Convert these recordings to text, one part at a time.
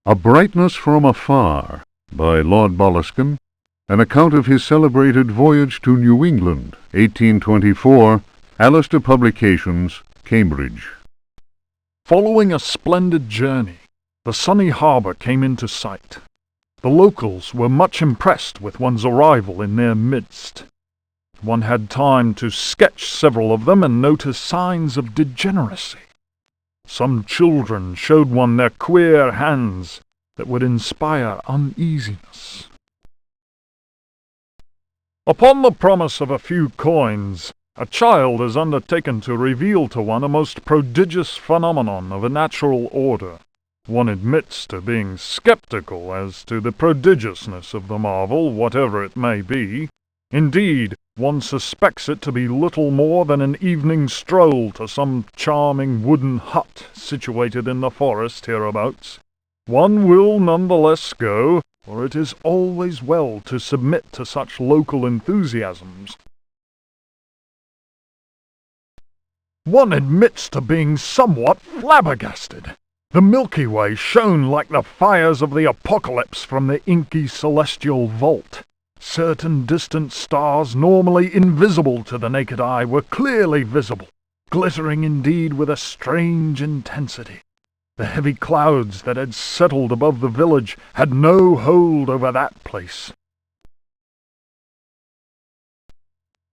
A Brightness from Afar by Lord Boleskine, an account of his celebrated voyage to New England, 1824, Alistair Publications, Cambridge. Following a splendid journey, the sunny harbour came into sight. The locals were much impressed with one's arrival in their midst. One had time to sketch several of them and notice signs of degeneracy. Some children showed one their queer hands that would inspire uneasiness. Upon the promise of a few coins, a child is undertaken to reveal to one a most prodigious phenomenon of a natural order. One admits to being skeptical as to the prodigiousness of the marvel, whatever it may be. Indeed, one suspects it to be little more than an evening stroll to some charming wooden hut situated in the forest hereabouts. One will none the less go, for it is always well to submit to such local enthusiasms. One admits to being somewhat flabbergasted. The Milky Way shone like the fires of the apocalypse from the inky celestial vault. Certain distant stars, normally invisible to the naked eye, were clearly visible, glittering indeed with a strange intensity. The heavy clouds that had settled above the village had no hold over that place.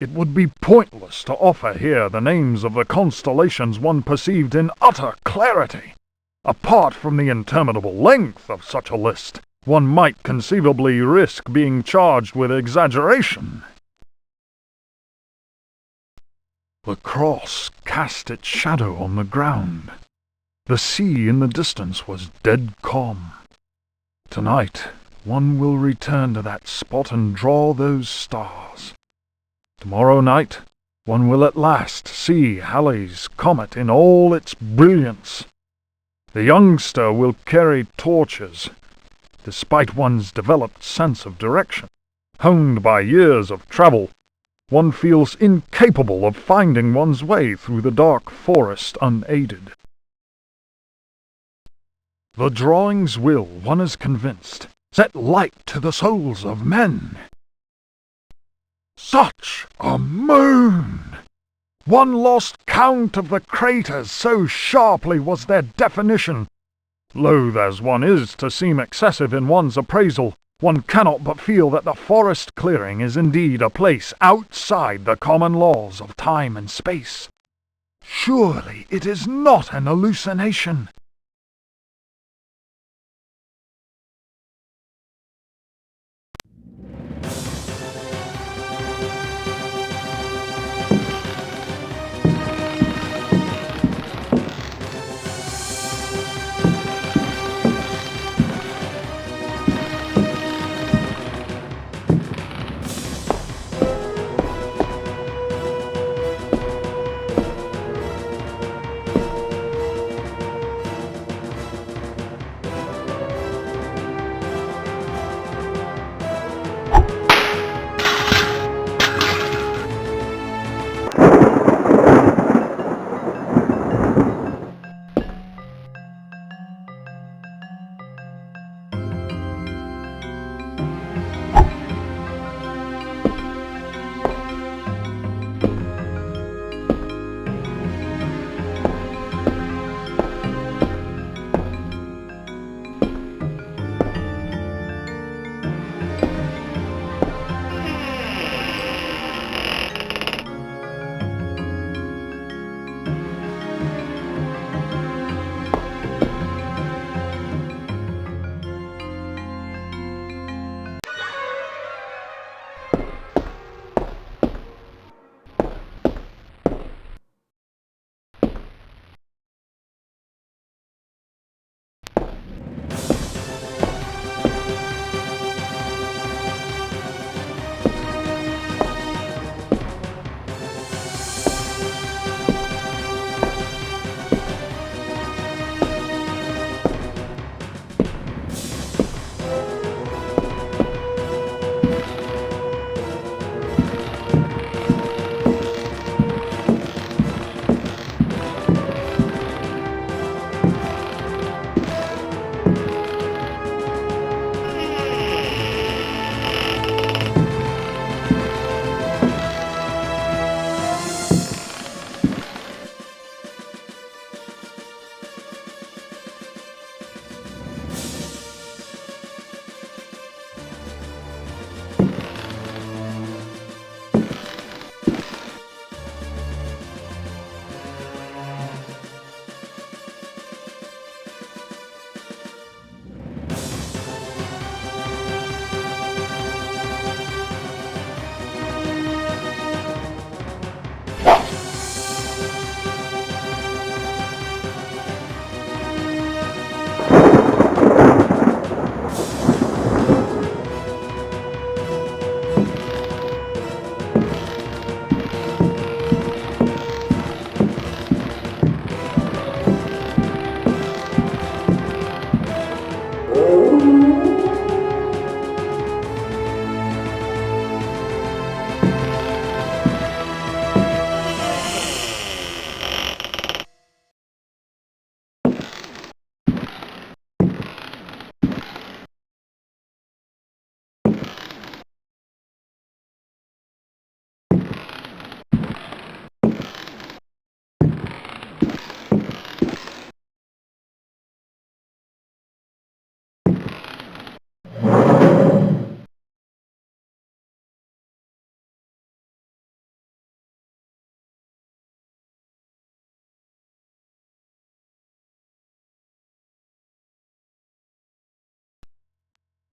It would be pointless to offer here the names of the constellations one perceived in utter clarity. Apart from the interminable length of such a list, one might conceivably risk being charged with exaggeration. The cross cast its shadow on the ground. The sea in the distance was dead calm. Tonight, one will return to that spot and draw those stars. Tomorrow night, one will at last see Halley's comet in all its brilliance. The youngster will carry torches. Despite one's developed sense of direction, honed by years of travel, one feels incapable of finding one's way through the dark forest unaided. The drawings will, one is convinced, set light to the souls of men. Such a moon! One lost count of the craters, so sharply was their definition. Loath as one is to seem excessive in one's appraisal, one cannot but feel that the forest clearing is indeed a place outside the common laws of time and space. Surely it is not an hallucination.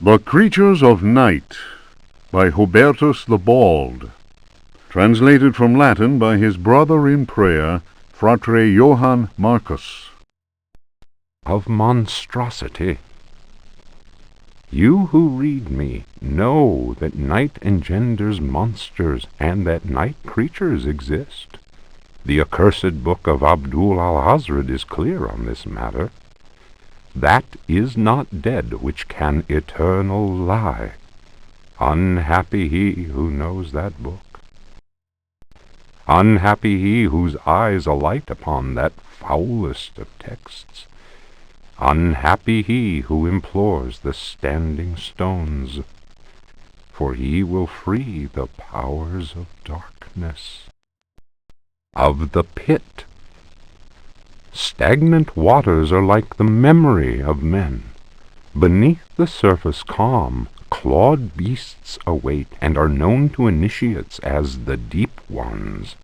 The Creatures of Night by Hubertus the Bald. Translated from Latin by his brother in prayer, Fratre Johann Marcus. Of monstrosity. You who read me know that night engenders monsters, and that night creatures exist. The accursed book of Abdul al-Hazred is clear on this matter. That is not dead which can eternal lie. Unhappy he who knows that book. Unhappy he whose eyes alight upon that foulest of texts. Unhappy he who implores the standing stones, for he will free the powers of darkness. Of the pit. Stagnant waters are like the memory of men. Beneath the surface calm, clawed beasts await, and are known to initiates as the deep ones.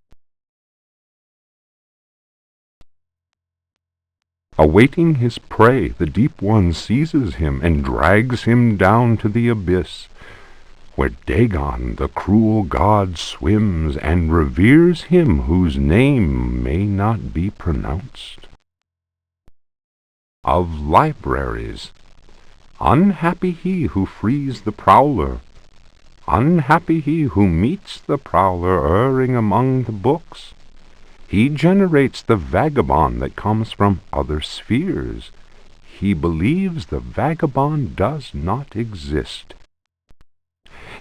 Awaiting his prey, the deep one seizes him and drags him down to the abyss, where Dagon, the cruel god, swims and reveres him whose name may not be pronounced. Of libraries. Unhappy he who frees the prowler. Unhappy he who meets the prowler erring among the books. He generates the vagabond that comes from other spheres. He believes the vagabond does not exist.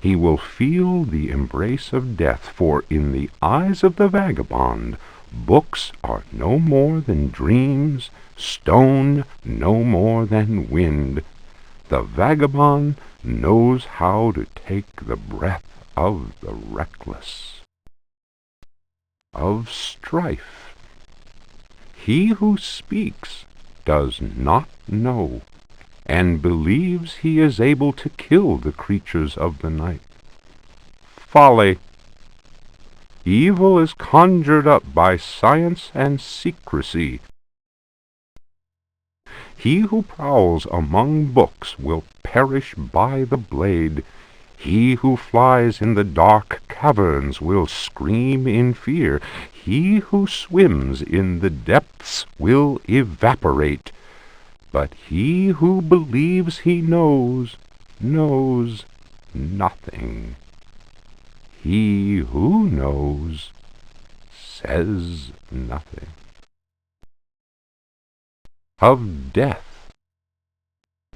He will feel the embrace of death, for in the eyes of the vagabond, books are no more than dreams, stone no more than wind. The vagabond knows how to take the breath of the reckless. Of strife. He who speaks does not know, and believes he is able to kill the creatures of the night. Folly. Evil is conjured up by science and secrecy. He who prowls among books will perish by the blade. He who flies in the dark caverns will scream in fear. He who swims in the depths will evaporate. But he who believes he knows nothing. He who knows says nothing. Of death.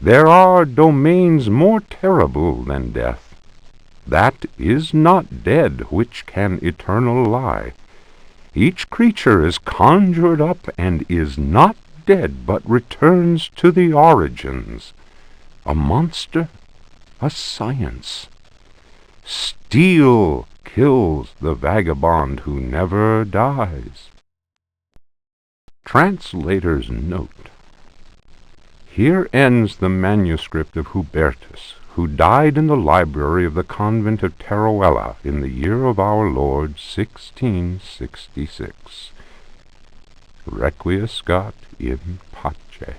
There are domains more terrible than death. That is not dead which can eternal lie. Each creature is conjured up and is not dead, but returns to the origins. A monster, a science. Steel kills the vagabond who never dies. Translator's note. Here ends the manuscript of Hubertus, who died in the library of the convent of Teruel in the year of our Lord 1666. Requiescat in pace.